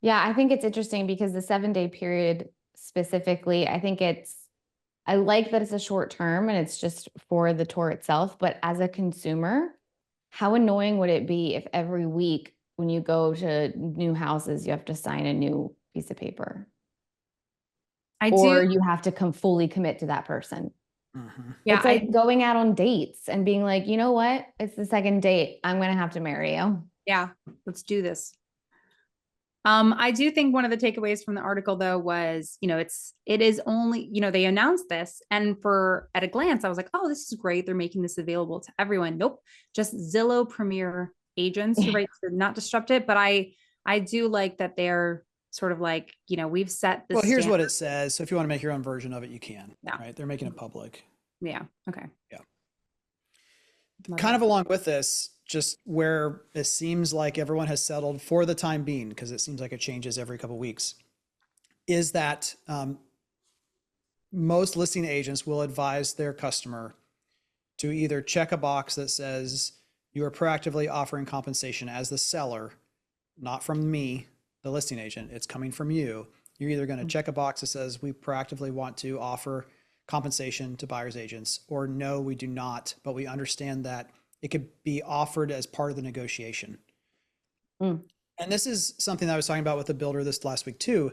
Yeah, I think it's interesting because the 7-day period specifically, I like that it's a short term and it's just for the tour itself. But as a consumer, how annoying would it be if every week when you go to new houses, you have to sign a new piece of paper I or do. you have to fully commit to that person? Mm-hmm. Yeah, It's like going out on dates and being like, you know what? It's the second date. I'm going to have to marry you. yeah, let's do this. I do think one of the takeaways from the article though was, it is only, they announced this and at a glance, I was like, oh, this is great. They're making this available to everyone. Nope. Just Zillow Premier agents, you're right, to not disrupt it. But I do like that they're sort of like, we've set the Well, here's what standard. it says. So if you want to make your own version of it, you can. Yeah. Right? They're making it public. Yeah. Okay. Yeah. Love Kind it. of along with this, just where it seems like everyone has settled for the time being, because it seems like it changes every couple of weeks, is that most listing agents will advise their customer to either check a box that says you are proactively offering compensation as the seller, not from me, the listing agent. It's coming from you. You're either going to check a box that says we proactively want to offer compensation to buyer's agents, or no, we do not, but we understand that it could be offered as part of the negotiation. Mm. And this is something that I was talking about with a builder this last week too.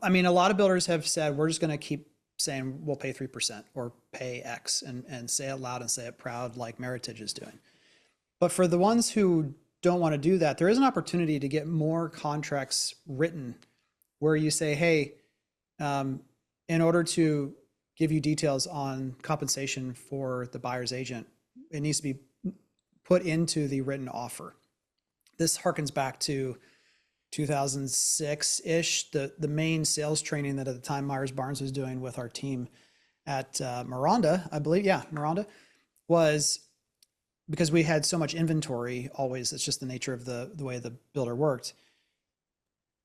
I mean, a lot of builders have said, we're just going to keep saying we'll pay 3% or pay X and say it loud and say it proud like Meritage is doing. But for the ones who don't want to do that, there is an opportunity to get more contracts written where you say, hey, in order to give you details on compensation for the buyer's agent, it needs to be put into the written offer. This harkens back to 2006-ish, the main sales training that at the time Myers Barnes was doing with our team at Miranda, I believe. Yeah, Miranda, was because we had so much inventory always. It's just the nature of the way the builder worked.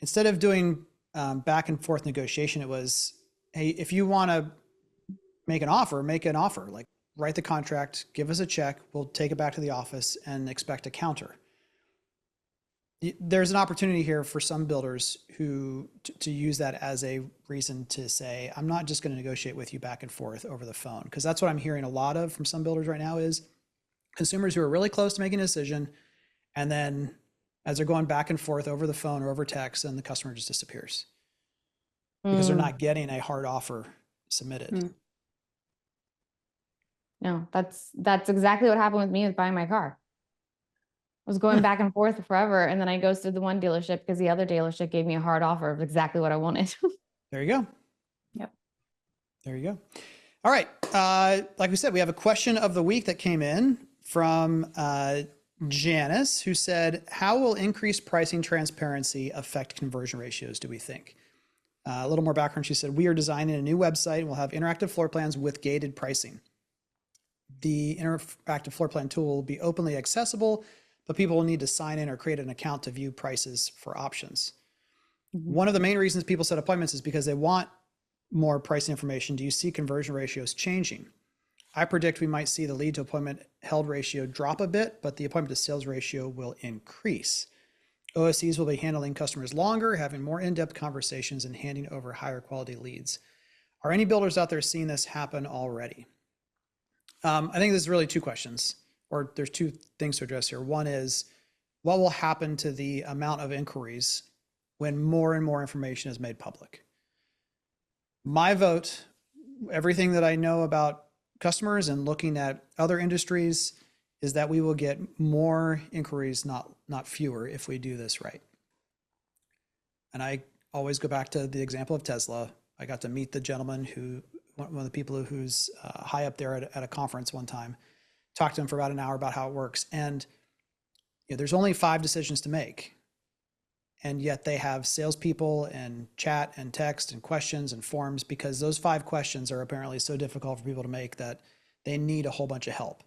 Instead of doing back and forth negotiation, it was, hey, if you want to make an offer, like write the contract, give us a check, we'll take it back to the office and expect a counter. There's an opportunity here for some builders who to use that as a reason to say, I'm not just going to negotiate with you back and forth over the phone. Because that's what I'm hearing a lot of from some builders right now is consumers who are really close to making a decision. And then as they're going back and forth over the phone or over text, and the customer just disappears because they're not getting a hard offer submitted. No, that's exactly what happened with me with buying my car. I was going back and forth forever, and then I ghosted the one dealership because the other dealership gave me a hard offer of exactly what I wanted. There you go. Yep. There you go. All right. Like we said, we have a question of the week that came in from Janice, who said, how will increased pricing transparency affect conversion ratios, do we think? A little more background. She said, we are designing a new website and we'll have interactive floor plans with gated pricing. The interactive floor plan tool will be openly accessible, but people will need to sign in or create an account to view prices for options. Mm-hmm. One of the main reasons people set appointments is because they want more pricing information. Do you see conversion ratios changing? I predict we might see the lead to appointment held ratio drop a bit, but the appointment to sales ratio will increase. OSCs will be handling customers longer, having more in-depth conversations, and handing over higher quality leads. Are any builders out there seeing this happen already? I think there's really two questions, or there's two things to address here. One is, what will happen to the amount of inquiries when more and more information is made public? My vote, everything that I know about customers and looking at other industries, is that we will get more inquiries, not fewer, if we do this right. And I always go back to the example of Tesla. I got to meet the gentleman one of the people who's high up there at a conference one time, talked to him for about an hour about how it works. And there's only 5 decisions to make. and yet they have salespeople and chat and text and questions and forms, because those 5 questions are apparently so difficult for people to make that they need a whole bunch of help.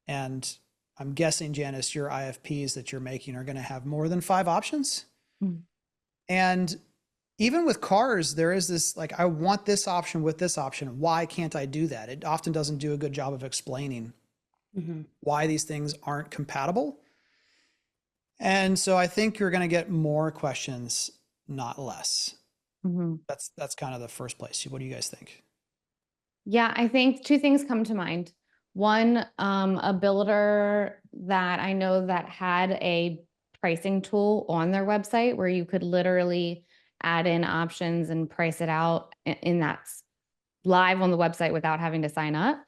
And I'm guessing, Janice, your IFPs that you're making are going to have more than 5 options. Mm. And even with cars, there is this, like, I want this option with this option. Why can't I do that? It often doesn't do a good job of explaining why these things aren't compatible. And so I think you're going to get more questions, not less. That's kind of the first place. What do you guys think? Yeah, I think 2 things come to mind. One, a builder that I know that had a pricing tool on their website where you could literally add in options and price it out in that's live on the website without having to sign up.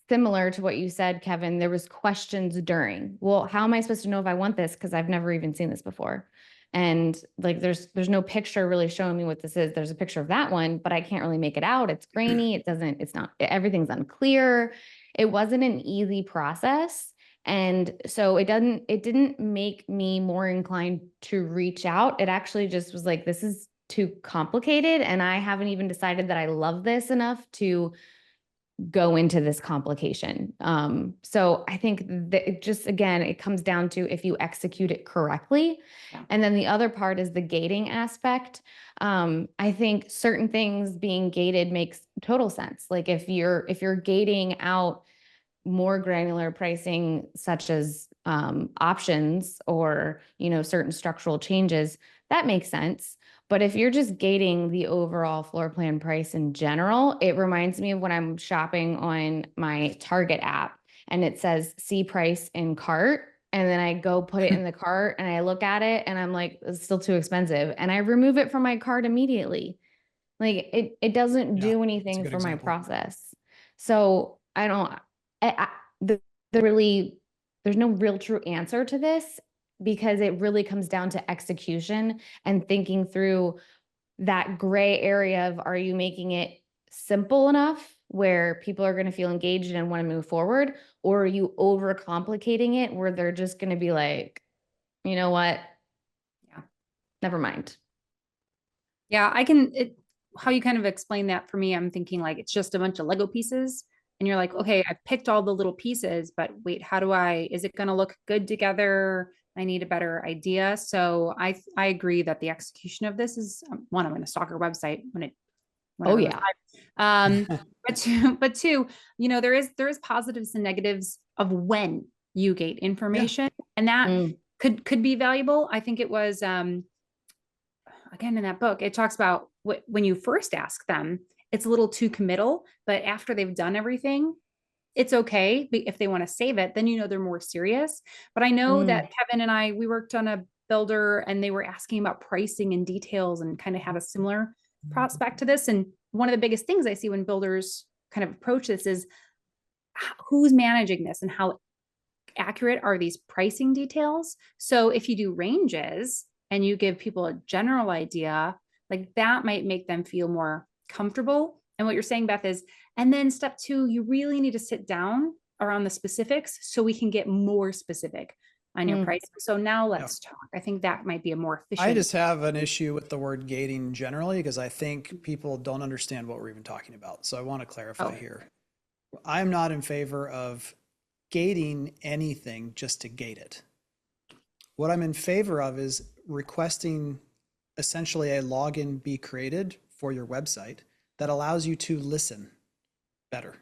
Similar to what you said, Kevin, there was questions during, well, how am I supposed to know if I want this? Because I've never even seen this before. And like, there's no picture really showing me what this is. There's a picture of that one, but I can't really make it out. It's grainy. It's not, everything's unclear. It wasn't an easy process. And so it didn't make me more inclined to reach out. It actually just was like, this is too complicated. And I haven't even decided that I love this enough to go into this complication. So I think that it just, again, it comes down to if you execute it correctly. Yeah. And then the other part is the gating aspect. I think certain things being gated makes total sense. Like if you're gating out more granular pricing, such as options or, certain structural changes, that makes sense. But if you're just gating the overall floor plan price in general, it reminds me of when I'm shopping on my Target app and it says see price in cart. And then I go put it in the cart and I look at it and I'm like, it's still too expensive. And I remove it from my cart immediately. Like it doesn't do anything for my process. So I don't, there's no real true answer to this, because it really comes down to execution and thinking through that gray area of, are you making it simple enough where people are going to feel engaged and want to move forward? Or are you overcomplicating it where they're just going to be like, you know what? Yeah. Never mind. Yeah, how you kind of explain that for me, I'm thinking like, it's just a bunch of Lego pieces. And you're like, okay, I picked all the little pieces, but wait, is it going to look good together? I need a better idea. So I agree that the execution of this is one, I'm going to stalk our website when Oh yeah. but two, there is positives and negatives of when you gate information, and that could be valuable. I think it was, again, in that book, it talks about when you first ask them, it's a little too committal, but after they've done everything, it's okay. But if they want to save it, then they're more serious. But I know that Kevin and we worked on a builder and they were asking about pricing and details and kind of had a similar prospect to this. And one of the biggest things I see when builders kind of approach this is who's managing this and how accurate are these pricing details. So if you do ranges and you give people a general idea, like that might make them feel more comfortable. And what you're saying, Beth, is, and then step 2, you really need to sit down around the specifics so we can get more specific on your price. So now let's talk. I think that might be a more efficient. I just have an issue with the word gating generally, because I think people don't understand what we're even talking about. So I want to clarify here. I'm not in favor of gating anything just to gate it. What I'm in favor of is requesting essentially a login be created for your website that allows you to listen better.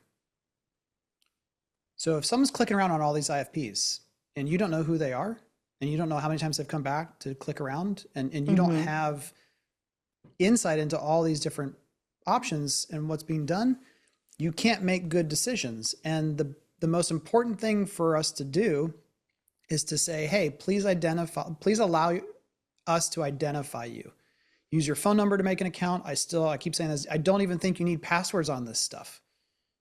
So if someone's clicking around on all these IFPs and you don't know who they are, and you don't know how many times they've come back to click around, and you don't have insight into all these different options and what's being done, you can't make good decisions. And the most important thing for us to do is to say, hey, please allow us to identify you. Use your phone number to make an account. I keep saying this, I don't even think you need passwords on this stuff.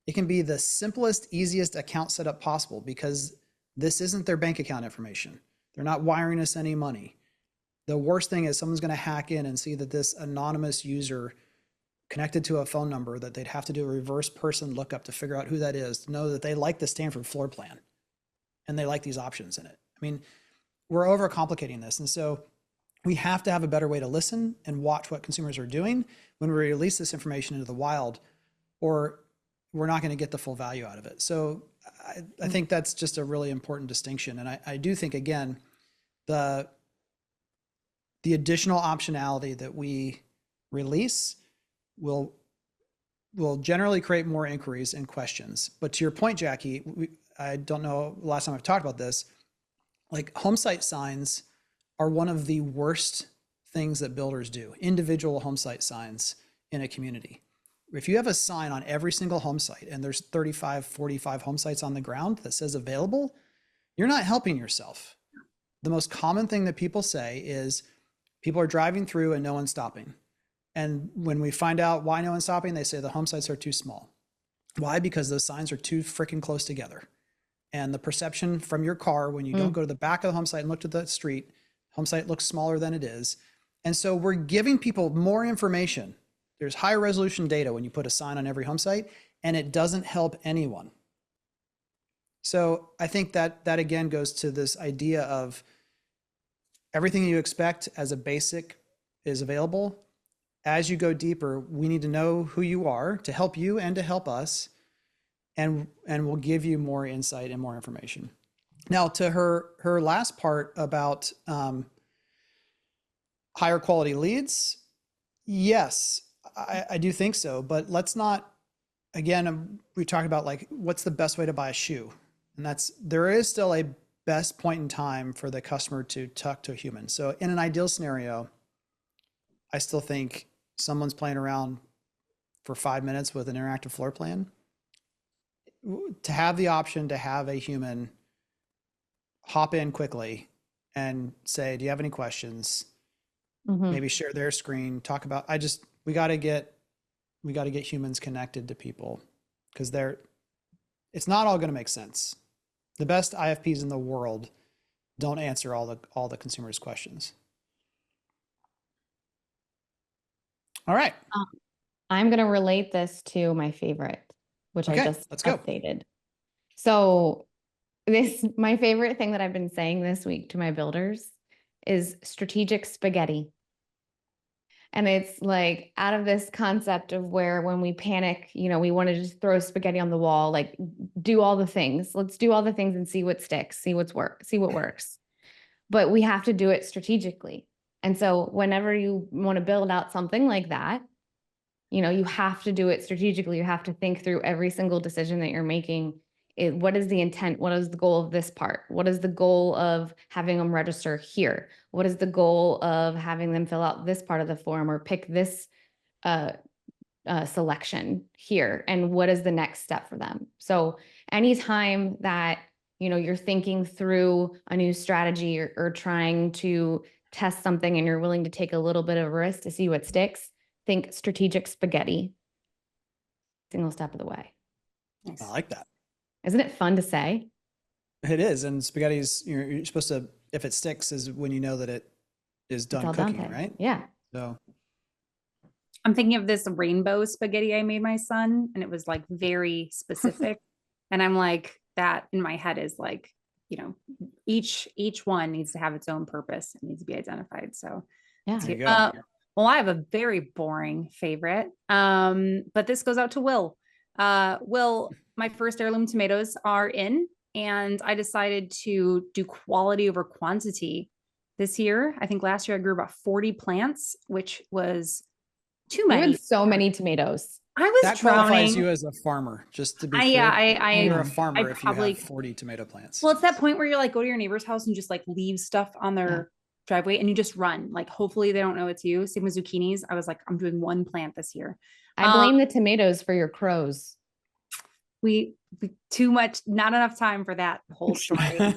It can be the simplest, easiest account setup possible, because this isn't their bank account information. They're not wiring us any money. The worst thing is someone's going to hack in and see that this anonymous user connected to a phone number that they'd have to do a reverse person lookup to figure out who that is, to know that they like the Stanford floor plan and they like these options in it. I mean, we're overcomplicating this. And so we have to have a better way to listen and watch what consumers are doing when we release this information into the wild, or we're not going to get the full value out of it. So I think that's just a really important distinction. And I do think, again, the additional optionality that we release will generally create more inquiries and questions. But to your point, Jackie, I don't know the last time I've talked about this, like home site signs are one of the worst things that builders do, individual home site signs in a community. If you have a sign on every single home site and there's 35, 45 home sites on the ground that says available, you're not helping yourself. The most common thing that people say is people are driving through and no one's stopping. And when we find out why no one's stopping, they say the home sites are too small. Why? Because those signs are too freaking close together. And the perception from your car, when you don't go to the back of the home site and look to the street, home site looks smaller than it is. And so we're giving people more information. There's higher resolution data when you put a sign on every home site, and it doesn't help anyone. So I think that again goes to this idea of everything you expect as a basic is available. As you go deeper, we need to know who you are to help you and to help us, and we'll give you more insight and more information. Now, to her last part about higher quality leads, yes, I do think so. But let's not, again, we talked about like what's the best way to buy a shoe, and there is still a best point in time for the customer to talk to a human. So in an ideal scenario, I still think someone's playing around for 5 minutes with an interactive floor plan. To have the option to have a human hop in quickly and say, do you have any questions? Maybe share their screen, talk about, we got to get humans connected to people, because it's not all going to make sense. The best IFPs in the world don't answer all the consumers' questions. All right. I'm going to relate this to my favorite, which I just updated. So my favorite thing that I've been saying this week to my builders is strategic spaghetti. And it's like out of this concept of where when we panic, we want to just throw spaghetti on the wall, like do all the things. Let's do all the things and see what sticks, see what works. But we have to do it strategically. And so whenever you want to build out something like that, you have to do it strategically. You have to think through every single decision that you're making. What is the intent? What is the goal of this part? What is the goal of having them register here? What is the goal of having them fill out this part of the form or pick this selection here? And what is the next step for them? So anytime that, you're thinking through a new strategy or trying to test something and you're willing to take a little bit of a risk to see what sticks, think strategic spaghetti, single step of the way. Nice. I like that. Isn't it fun to say? It is. And spaghetti's, you're supposed to, if it sticks, is when you know that it is done cooking, right? Yeah. So I'm thinking of this rainbow spaghetti I made my son, and it was like very specific. And I'm like, that in my head is like, each one needs to have its own purpose. It needs to be identified. So yeah. Well, I have a very boring favorite, but this goes out to Will. Will, my first heirloom tomatoes are in, and I decided to do quality over quantity this year. I think last year I grew about 40 plants, which was too many. You had so many tomatoes. I was that drowning. qualifies you as a farmer, just to be clear. You're a farmer if you have 40 tomato plants. Well, it's that point where you're like, go to your neighbor's house and just like leave stuff on their driveway and you just run. Like, hopefully they don't know it's you. Same with zucchinis. I was like, I'm doing one plant this year. I blame the tomatoes for your crows. We too much, not enough time for that whole story.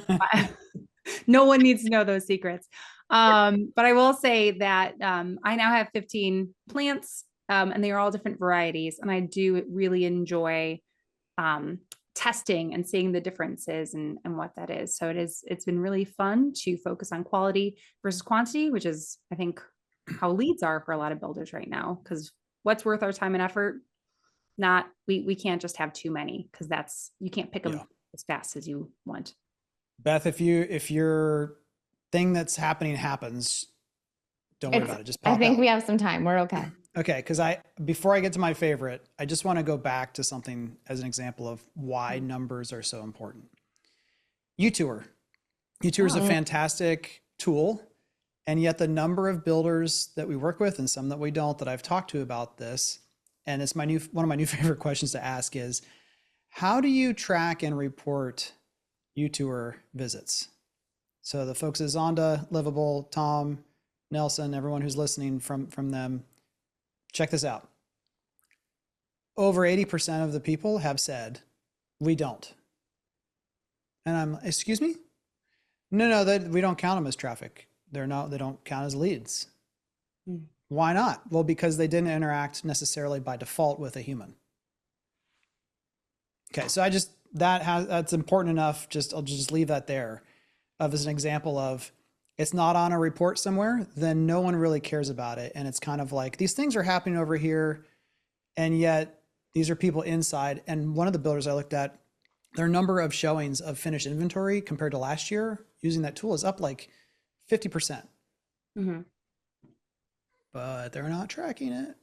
No one needs to know those secrets. But I will say that I now have 15 plants, and they are all different varieties. And I do really enjoy testing and seeing the differences and what that is. So it's been really fun to focus on quality versus quantity, which is, I think, how leads are for a lot of builders right now. Because what's worth our time and effort? We can't just have too many, because you can't pick them as fast as you want. Beth, if you're thing that's happening happens, don't worry about it. Just pop I think out. we have some time. We're okay. Okay, because before I get to my favorite, I just want to go back to something as an example of why numbers are so important. UTour. UTour is a fantastic tool, and yet the number of builders that we work with and some that we don't that I've talked to about this, and it's one of my new favorite questions to ask is, how do you track and report UTour visits? So the folks at Zonda, Livable, Tom, Nelson, everyone who's listening from them, check this out. Over 80% of the people have said, we don't. And I'm, excuse me? No, we don't count them as traffic. They don't count as leads. Why not? Well, because they didn't interact necessarily by default with a human. Okay, so that's important enough. I'll just leave that there as an example of, it's not on a report somewhere, then no one really cares about it. And it's kind of like, these things are happening over here, and yet these are people inside. And one of the builders I looked at, their number of showings of finished inventory compared to last year using that tool is up like 50%. But they're not tracking it.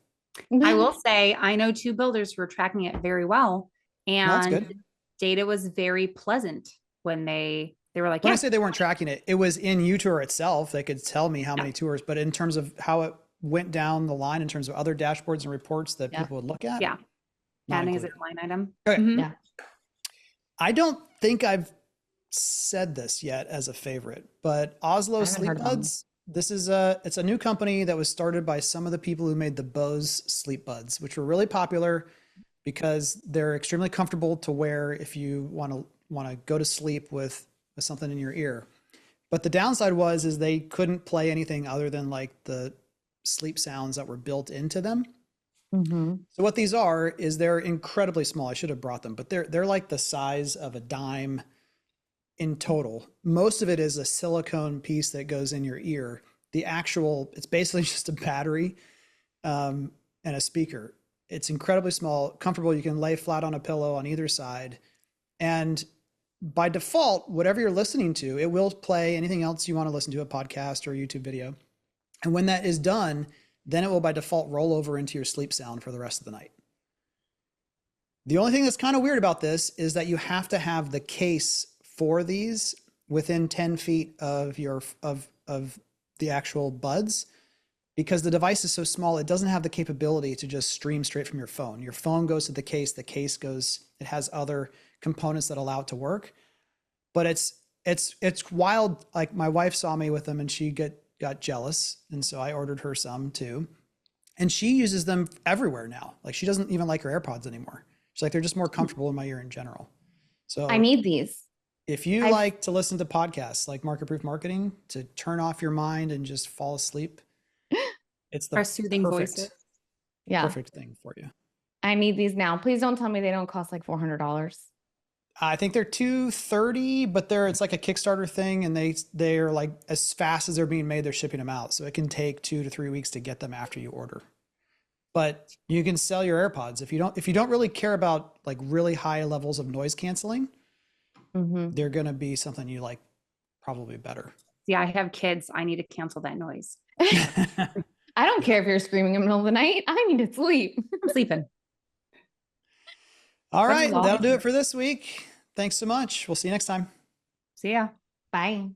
I will say, I know 2 builders who are tracking it very well, That's and good. data was very pleasant when they were like, When I say they weren't tracking it, it was in UTour itself. They could tell me how many tours, but in terms of how it went down the line, in terms of other dashboards and reports that people would look at. yeah, not adding as a included. line item. Okay. Yeah. I don't think I've said this yet as a favorite, but Oslo Sleep Buds. It's a new company that was started by some of the people who made the Bose Sleep Buds, which were really popular because they're extremely comfortable to wear if you want to go to sleep with something in your ear. But the downside is they couldn't play anything other than like the sleep sounds that were built into them. So what these are is they're incredibly small. I should have brought them, but they're like the size of a dime in total. Most of it is a silicone piece that goes in your ear. It's basically just a battery and a speaker. It's incredibly small, comfortable. You can lay flat on a pillow on either side. And by default, whatever you're listening to, it will play anything else you want to listen to, a podcast or a YouTube video. And when that is done, then it will by default roll over into your sleep sound for the rest of the night. The only thing that's kind of weird about this is that you have to have the case for these within 10 feet of the actual buds, because the device is so small, it doesn't have the capability to just stream straight from your phone. Your phone goes to the case it has other components that allow it to work. But it's wild. Like, my wife saw me with them and she got jealous. And so I ordered her some too. And she uses them everywhere now. Like, she doesn't even like her AirPods anymore. She's like, they're just more comfortable in my ear in general. So I need these. If you like to listen to podcasts like Market Proof Marketing to turn off your mind and just fall asleep, it's the soothing voices. Perfect thing for you. I need these now. Please don't tell me they don't cost like $400. I think they're $230, but it's like a Kickstarter thing, and they're like, as fast as they're being made, they're shipping them out. So it can take 2 to 3 weeks to get them after you order. But you can sell your AirPods if you don't really care about like really high levels of noise canceling. They're gonna be something you like probably better. Yeah, I have kids. I need to cancel that noise. I don't care if you're screaming in the middle of the night. I need to sleep. I'm sleeping. All right, that'll do it for this week. Thanks so much. We'll see you next time. See ya. Bye.